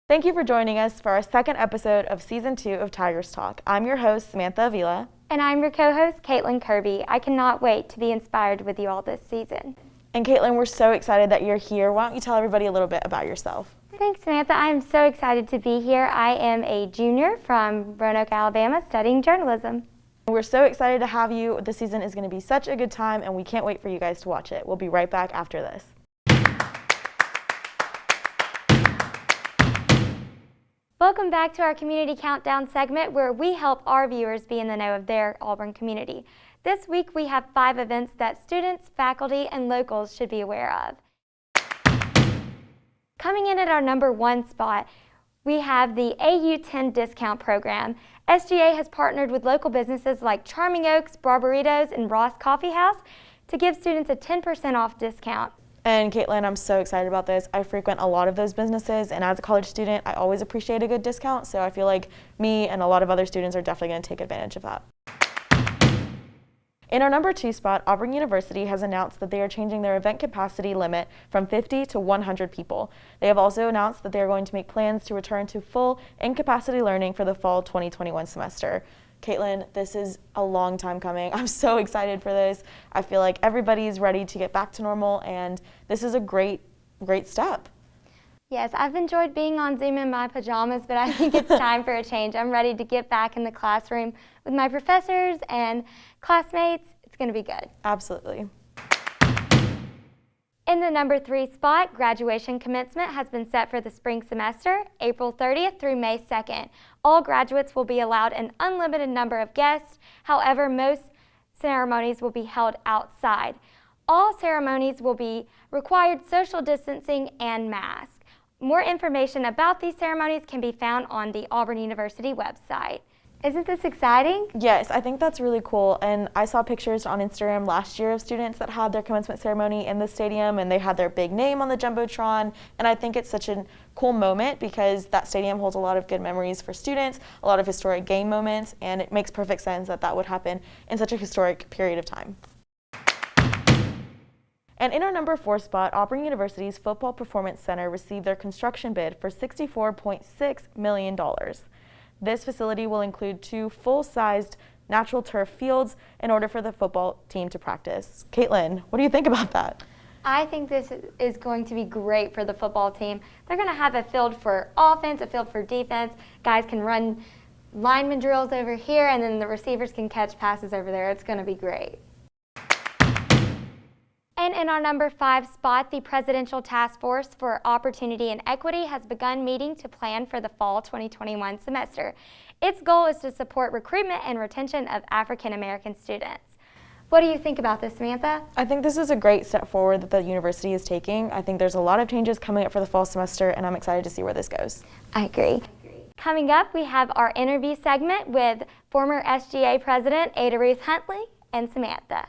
Thank you for joining us for our second episode of Season 2 of Tigers Talk. I'm your host, Samantha Avila. And I'm your co-host, Caitlin Kirby. I cannot wait to be inspired with you all this season. And Caitlin, we're so excited that you're here. Why don't you tell everybody a little bit about yourself? Thanks, Samantha. I am so excited to be here. I am a junior from Roanoke, Alabama, studying journalism. We're so excited to have you. This season is going to be such a good time, and we can't wait for you guys to watch it. We'll be right back after this. Welcome back to our Community Countdown segment where we help our viewers be in the know of their Auburn community. This week we have 5 events that students, faculty, and locals should be aware of. Coming in at our number 1 spot, we have the AU10 discount program. SGA has partnered with local businesses like Charming Oaks, Barbaritos, and Ross Coffee House to give students a 10% off discount. And Caitlin, I'm so excited about this. I frequent a lot of those businesses, and as a college student, I always appreciate a good discount, so I feel like me and a lot of other students are definitely going to take advantage of that. In our number 2 spot, Auburn University has announced that they are changing their event capacity limit from 50 to 100 people. They have also announced that they are going to make plans to return to full in-capacity learning for the fall 2021 semester. Caitlin, this is a long time coming. I'm so excited for this. I feel like everybody's ready to get back to normal, and this is a great step. Yes, I've enjoyed being on Zoom in my pajamas, but I think it's time for a change. I'm ready to get back in the classroom with my professors and classmates. It's going to be good. Absolutely. In the number 3 spot, graduation commencement has been set for the spring semester, April 30th through May 2nd. All graduates will be allowed an unlimited number of guests. However, most ceremonies will be held outside. All ceremonies will be required social distancing and masks. More information about these ceremonies can be found on the Auburn University website. Isn't this exciting? Yes, I think that's really cool. And I saw pictures on Instagram last year of students that had their commencement ceremony in the stadium, and they had their big name on the Jumbotron. And I think it's such a cool moment because that stadium holds a lot of good memories for students, a lot of historic game moments, and it makes perfect sense that that would happen in such a historic period of time. And in our number 4 spot, Auburn University's Football Performance Center received their construction bid for $64.6 million. This facility will include 2 full-sized natural turf fields in order for the football team to practice. Caitlin, what do you think about that? I think this is going to be great for the football team. They're going to have a field for offense, a field for defense. Guys can run lineman drills over here, and then the receivers can catch passes over there. It's going to be great. And in our number 5 spot, the Presidential Task Force for Opportunity and Equity has begun meeting to plan for the fall 2021 semester. Its goal is to support recruitment and retention of African American students. What do you think about this, Samantha? I think this is a great step forward that the university is taking. I think there's a lot of changes coming up for the fall semester, and I'm excited to see where this goes. I agree. Coming up, we have our interview segment with former SGA President Ada Ruth Huntley and Samantha.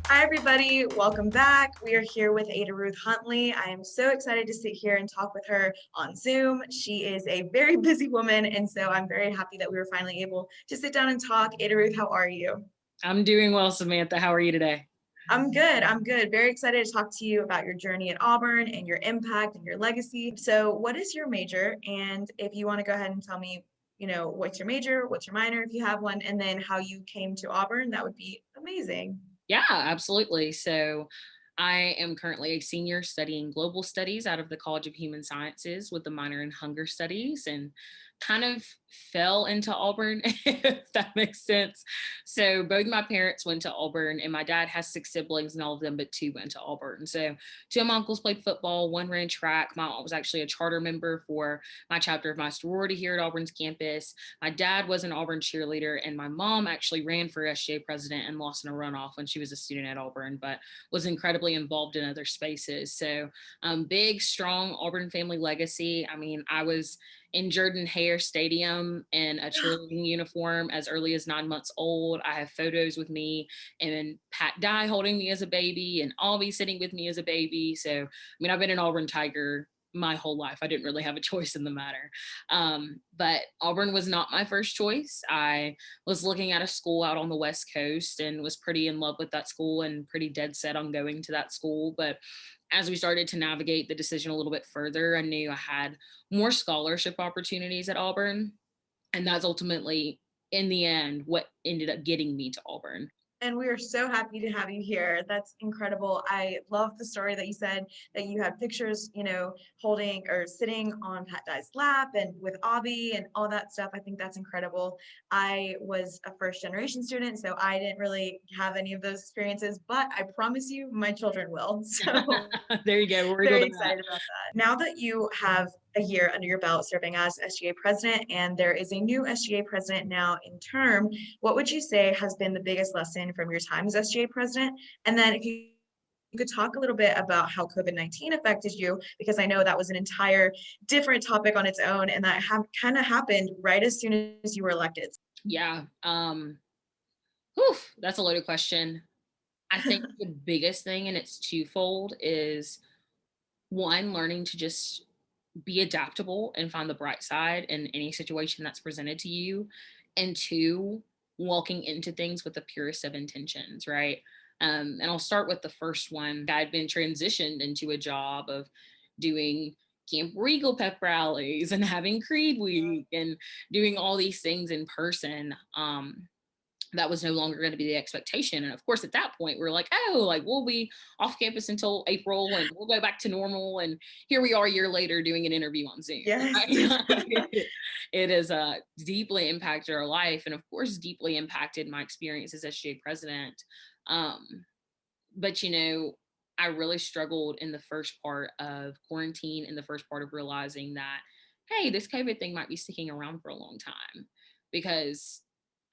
Hi everybody, welcome back. We are here with Ada Ruth Huntley. I am so excited to sit here and talk with her on Zoom. She is a very busy woman, and so I'm very happy that we were finally able to sit down and talk. Ada Ruth, how are you? I'm doing well, Samantha. How are you today? I'm good. Very excited to talk to you about your journey at Auburn and your impact and your legacy. So what is your major? And if you want to go ahead and tell me, what's your major, what's your minor if you have one, and then how you came to Auburn, that would be amazing. Yeah, absolutely. So I am currently a senior studying global studies out of the College of Human Sciences with a minor in hunger studies, and kind of fell into Auburn, if that makes sense. So both my parents went to Auburn, and my dad has 6 siblings, and all of them but 2 went to Auburn. So 2 of my uncles played football, 1 ran track. My aunt was actually a charter member for my chapter of my sorority here at Auburn's campus. My dad was an Auburn cheerleader, and my mom actually ran for SGA President and lost in a runoff when she was a student at Auburn, but was incredibly involved in other spaces. So big, strong Auburn family legacy. I mean, I was in Jordan-Hare Stadium in a cheerleading uniform as early as 9 months old. I have photos with me and Pat Dye holding me as a baby and Albie sitting with me as a baby. So, I mean, I've been an Auburn Tiger my whole life. I didn't really have a choice in the matter. But Auburn was not my first choice. I was looking at a school out on the West Coast and was pretty in love with that school and pretty dead set on going to that school. But as we started to navigate the decision a little bit further, I knew I had more scholarship opportunities at Auburn. And that's ultimately, in the end, what ended up getting me to Auburn. And we are so happy to have you here. That's incredible. I love the story that you said that you had pictures, holding or sitting on Pat Dye's lap and with Avi and all that stuff. I think that's incredible. I was a first generation student, so I didn't really have any of those experiences, but I promise you my children will. So There you go. We're very excited about that. Now that you have a year under your belt serving as SGA president, and there is a new SGA president now in term, what would you say has been the biggest lesson from your time as SGA president? And then if you could talk a little bit about how COVID-19 affected you, because I know that was an entire different topic on its own, and that kind of happened right as soon as you were elected. Yeah. That's a loaded question. I think the biggest thing, and it's twofold, is one, learning to just be adaptable and find the bright side in any situation that's presented to you. And two, walking into things with the purest of intentions, right? And I'll start with the first one. I'd been transitioned into a job of doing Camp Regal pep rallies and having Creed Week and doing all these things in person. That was no longer going to be the expectation. And of course, at that point, we're like, oh, like we'll be off campus until April and we'll go back to normal. And here we are a year later doing an interview on Zoom. Yes. It has deeply impacted our life. And of course, deeply impacted my experience as SGA president. But, I really struggled in the first part of quarantine and the first part of realizing that, hey, this COVID thing might be sticking around for a long time, because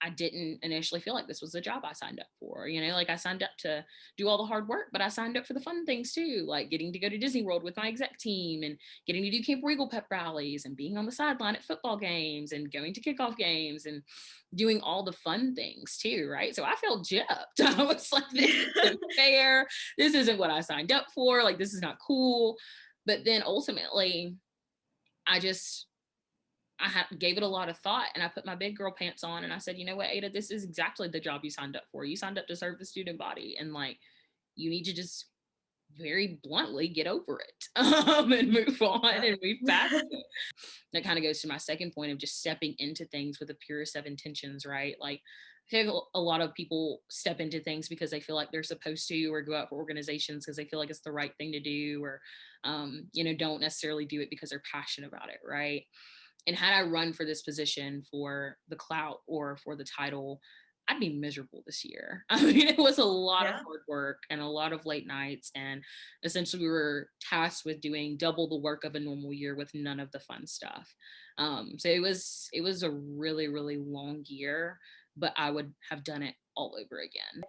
I didn't initially feel like this was the job I signed up for. Like I signed up to do all the hard work, but I signed up for the fun things too, like getting to go to Disney World with my exec team and getting to do Camp Regal pep rallies and being on the sideline at football games and going to kickoff games and doing all the fun things too, right? So I felt gypped. I was like, this isn't fair. This isn't what I signed up for. Like, this is not cool. But then ultimately, I gave it a lot of thought, and I put my big girl pants on and I said, you know what, Ada, this is exactly the job you signed up for. You signed up to serve the student body, and like, you need to just very bluntly get over it and move on and move past it. That kind of goes to my second point of just stepping into things with the purest of intentions, right? Like, I feel a lot of people step into things because they feel like they're supposed to, or go out for organizations because they feel like it's the right thing to do, or don't necessarily do it because they're passionate about it, right? And had I run for this position for the clout or for the title, I'd be miserable this year. I mean, it was a lot of hard work and a lot of late nights. And essentially we were tasked with doing double the work of a normal year with none of the fun stuff. So it was a really, really long year, but I would have done it all over again.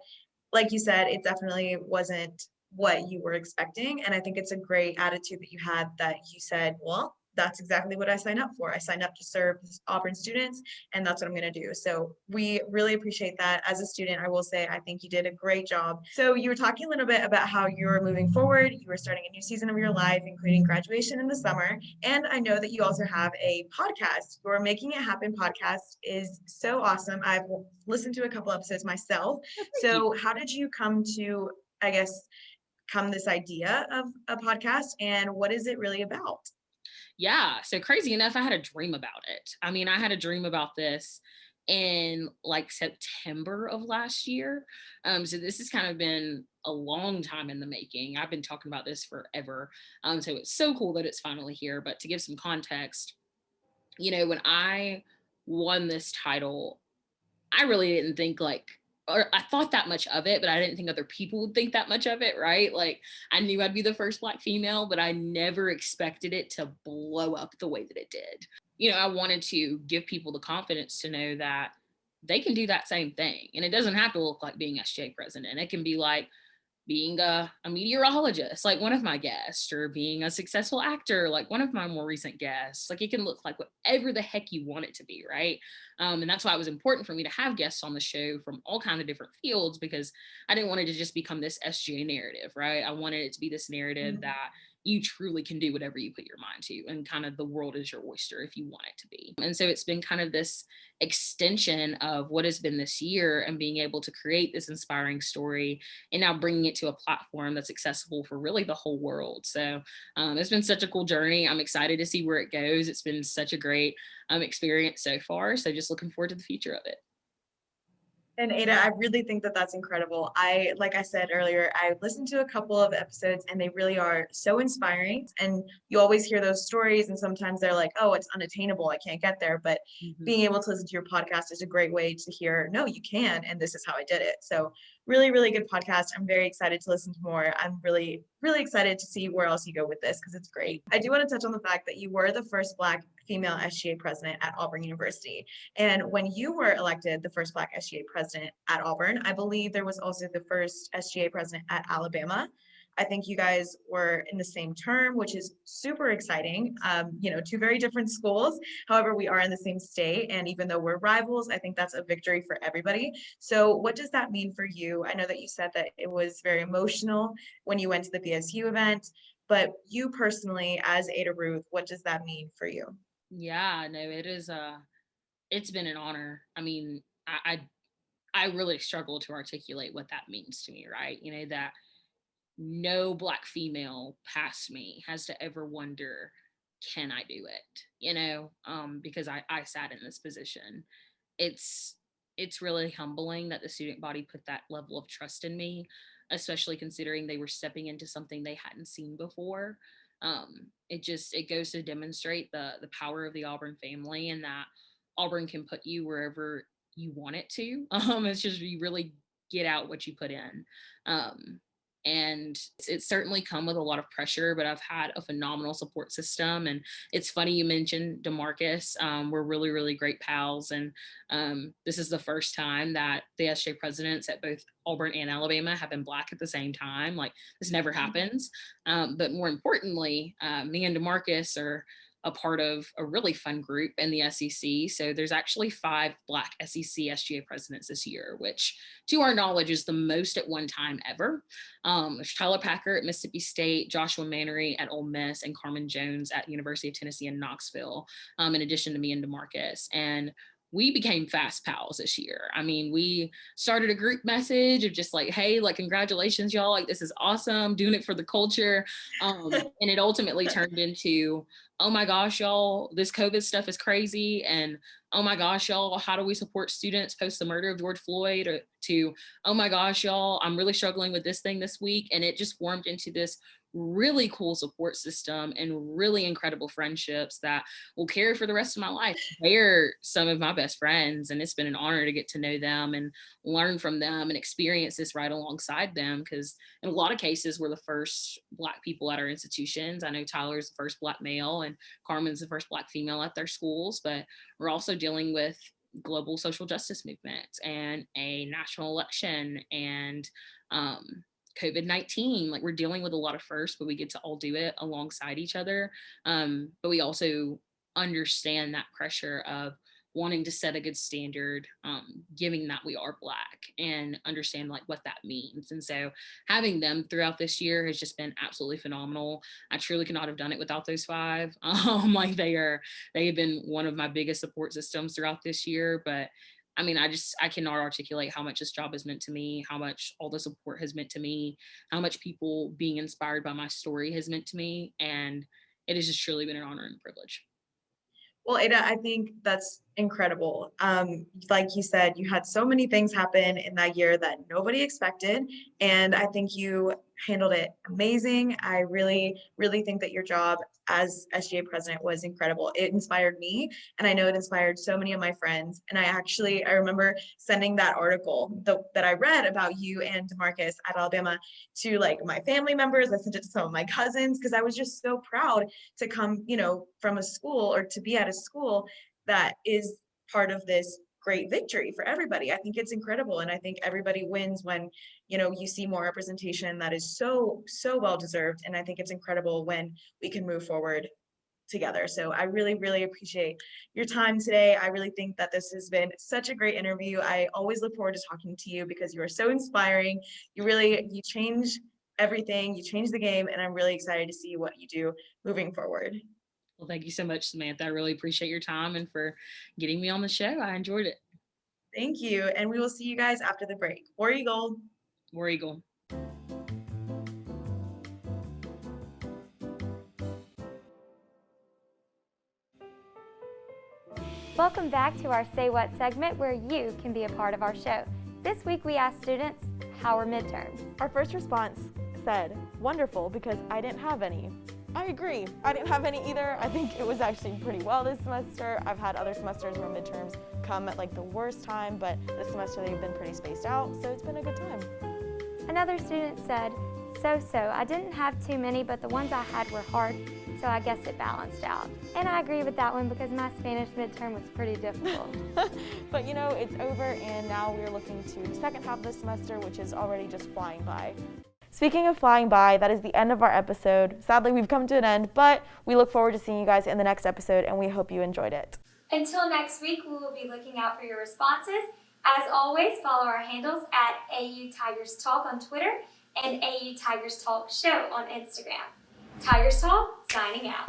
Like you said, it definitely wasn't what you were expecting. And I think it's a great attitude that you had, that you said, well, that's exactly what I signed up for. I signed up to serve Auburn students, and that's what I'm going to do. So we really appreciate that. As a student, I will say, I think you did a great job. So you were talking a little bit about how you're moving forward. You were starting a new season of your life, including graduation in the summer. And I know that you also have a podcast. Your Making It Happen podcast is so awesome. I've listened to a couple episodes myself. So how did you come to, this idea of a podcast, and what is it really about? Yeah. So crazy enough, I had a dream about it. I mean, I had a dream about this in like September of last year. So this has kind of been a long time in the making. I've been talking about this forever. So it's so cool that it's finally here. But to give some context, when I won this title, I really didn't think or I thought that much of it, but I didn't think other people would think that much of it, right? Like, I knew I'd be the first Black female, but I never expected it to blow up the way that it did. I wanted to give people the confidence to know that they can do that same thing. And it doesn't have to look like being SGA president. It can be like being a meteorologist, like one of my guests, or being a successful actor, like one of my more recent guests. Like, it can look like whatever the heck you want it to be, right? And that's why it was important for me to have guests on the show from all kinds of different fields, because I didn't want it to just become this SGA narrative, right? I wanted it to be this narrative that you truly can do whatever you put your mind to, and kind of the world is your oyster if you want it to be. And so it's been kind of this extension of what has been this year, and being able to create this inspiring story and now bringing it to a platform that's accessible for really the whole world. So it's been such a cool journey. I'm excited to see where it goes. It's been such a great experience so far. So just looking forward to the future of it. And Ada, I really think that that's incredible. Like I said earlier, I listened to a couple of episodes and they really are so inspiring. And you always hear those stories, and sometimes they're like, oh, it's unattainable, I can't get there. But being able to listen to your podcast is a great way to hear, no, you can, and this is how I did it. So really, really good podcast. I'm very excited to listen to more. I'm really, really excited to see where else you go with this, because it's great. I do want to touch on the fact that you were the first Black female SGA president at Auburn University. And when you were elected the first Black SGA president at Auburn, I believe there was also the first SGA president at Alabama. I think you guys were in the same term, which is super exciting. Two very different schools. However, we are in the same state. And even though we're rivals, I think that's a victory for everybody. So what does that mean for you? I know that you said that it was very emotional when you went to the BSU event, but you personally, as Ada Ruth, what does that mean for you? Yeah, no, it is it's been an honor. I mean, I really struggle to articulate what that means to me, right? That no Black female past me has to ever wonder, can I do it? Because I sat in this position. It's really humbling that the student body put that level of trust in me, especially considering they were stepping into something they hadn't seen before. It goes to demonstrate the power of the Auburn family, and that Auburn can put you wherever you want it to. It's just, you really get out what you put in. And it's certainly come with a lot of pressure, but I've had a phenomenal support system. And it's funny you mentioned DeMarcus. We're really, really great pals. And this is the first time that the SJ presidents at both Auburn and Alabama have been Black at the same time. Like, this never happens. But more importantly, me and DeMarcus are a part of a really fun group in the SEC. So there's actually 5 Black SEC SGA presidents this year, which to our knowledge is the most at one time ever. There's Tyler Packer at Mississippi State, Joshua Mannery at Ole Miss, and Carmen Jones at University of Tennessee in Knoxville, in addition to me and DeMarcus. And we became fast pals this year. I mean, we started a group message of just like, hey, like, congratulations, y'all. Like, this is awesome, doing it for the culture. And it ultimately turned into, oh my gosh, y'all, this COVID stuff is crazy. And oh my gosh, y'all, how do we support students post the murder of George Floyd? Or to, oh my gosh, y'all, I'm really struggling with this thing this week. And it just formed into this really cool support system and really incredible friendships that will carry for the rest of my life. They're some of my best friends, and it's been an honor to get to know them and learn from them and experience this right alongside them, because in a lot of cases we're the first Black people at our institutions. I know Tyler's the first Black male and Carmen's the first Black female at their schools, but we're also dealing with global social justice movements and a national election and COVID-19. Like, we're dealing with a lot of firsts, but we get to all do it alongside each other. But we also understand that pressure of wanting to set a good standard, given that we are Black, and understand like what that means. And so having them throughout this year has just been absolutely phenomenal. I truly could not have done it without those 5. Like, they have been one of my biggest support systems throughout this year. But I mean, I cannot articulate how much this job has meant to me, how much all the support has meant to me, how much people being inspired by my story has meant to me. And it has just truly been an honor and a privilege. Well, Ada, I think that's incredible. Like you said, you had so many things happen in that year that nobody expected. And I think you handled it amazing. I really, really think that your job as SGA president was incredible. It inspired me, and I know it inspired so many of my friends. And I remember sending that article that I read about you and DeMarcus at Alabama to like my family members. I sent it to some of my cousins because I was just so proud to come, from a school, or to be at a school that is part of this great victory for everybody. I think it's incredible. And I think everybody wins when, you see more representation that is so, so well deserved. And I think it's incredible when we can move forward together. So I really, really appreciate your time today. I really think that this has been such a great interview. I always look forward to talking to you because you are so inspiring. You change everything. You changed the game, and I'm really excited to see what you do moving forward. Well, thank you so much, Samantha. I really appreciate your time and for getting me on the show. I enjoyed it. Thank you, and we will see you guys after the break. War Eagle. War Eagle. Welcome back to our Say What segment where you can be a part of our show. This week we asked students, how are midterms? Our first response said, wonderful, because I didn't have any. I agree. I didn't have any either. I think it was actually pretty well this semester. I've had other semesters where midterms come at like the worst time, but this semester they've been pretty spaced out, so it's been a good time. Another student said, so. I didn't have too many, but the ones I had were hard, so I guess it balanced out. And I agree with that one because my Spanish midterm was pretty difficult. But you know, it's over, and now we're looking to the second half of the semester, which is already just flying by. Speaking of flying by, that is the end of our episode. Sadly, we've come to an end, but we look forward to seeing you guys in the next episode, and we hope you enjoyed it. Until next week, we will be looking out for your responses. As always, follow our handles at AU Tigers Talk on Twitter and AU Tigers Talk Show on Instagram. Tigers Talk, signing out.